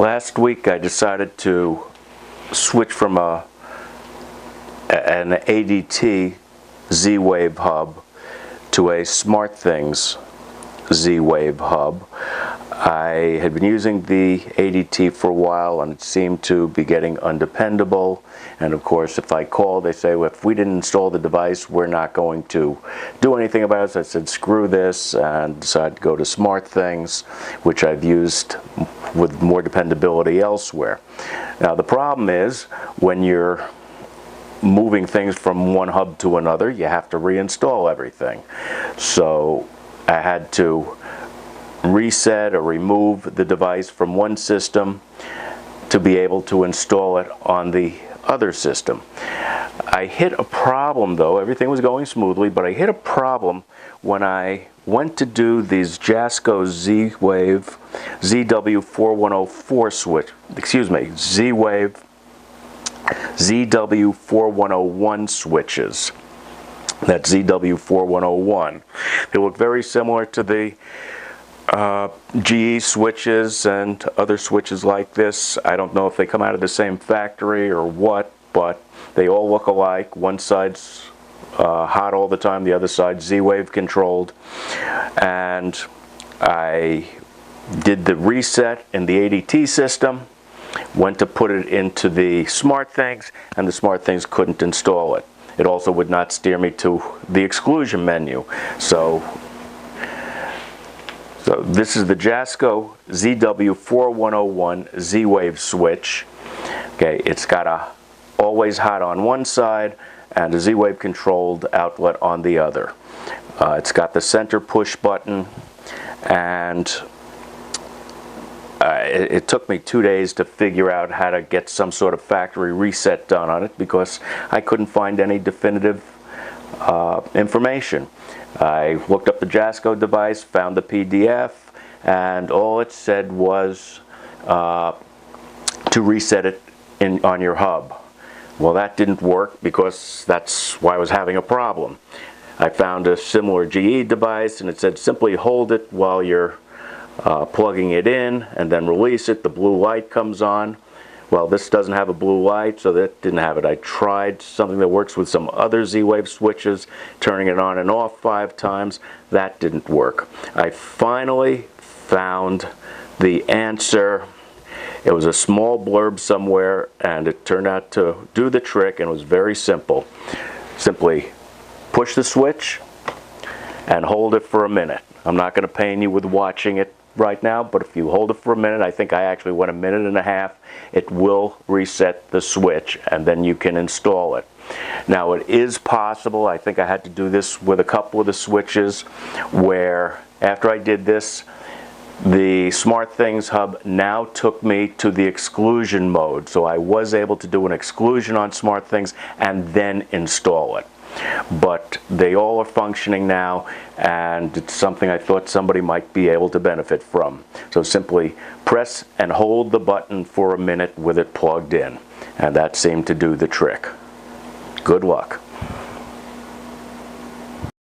Last week I decided to switch from an ADT Z-Wave hub to a SmartThings Z-Wave hub. I had been using the ADT for a while and it seemed to be getting undependable, and of course if I call they say, well, if we didn't install the device we're not going to do anything about it. So I said screw this and decided to go to SmartThings, which I've used with more dependability elsewhere. Now the problem is when you're moving things from one hub to another you have to reinstall everything. So I had to reset or remove the device from one system to be able to install it on the other system. I hit a problem though. Everything was going smoothly, but I hit a problem when I went to do these Jasco Z-Wave ZW4104 switch, Z-Wave ZW4101 switches. That's ZW4101. They look very similar to the GE switches and other switches like this. I don't know if they come out of the same factory or what, but they all look alike. One side's hot all the time, the other side's Z-Wave controlled. And I did the reset in the ADT system, went to put it into the SmartThings, and the SmartThings couldn't install it. It also would not steer me to the exclusion menu. So this is the Jasco ZW4101 Z-Wave switch. Okay, it's got a always hot on one side and a Z-Wave controlled outlet on the other. It's got the center push button, and it took me 2 days to figure out how to get some sort of factory reset done on it because I couldn't find any definitive information. I looked up the Jasco device, found the PDF, and all it said was to reset it on your hub. Well, that didn't work because that's why I was having a problem. I found a similar GE device and it said simply hold it while you're plugging it in and then release it. The blue light comes on. Well, this doesn't have a blue light, so that didn't have it. I tried something that works with some other Z-Wave switches, turning it on and off 5 times. That didn't work. I finally found the answer. It was a small blurb somewhere, and it turned out to do the trick, and it was very simple. Simply push the switch and hold it for a minute. I'm not going to pain you with watching it right now, but if you hold it for a minute, I think I actually went 1.5 minutes, it will reset the switch and then you can install it. Now it is possible, I think I had to do this with a couple of the switches, where after I did this, the SmartThings hub now took me to the exclusion mode, so I was able to do an exclusion on SmartThings and then install it. But they all are functioning now, and it's something I thought somebody might be able to benefit from. So simply press and hold the button for a minute with it plugged in, and that seemed to do the trick. Good luck.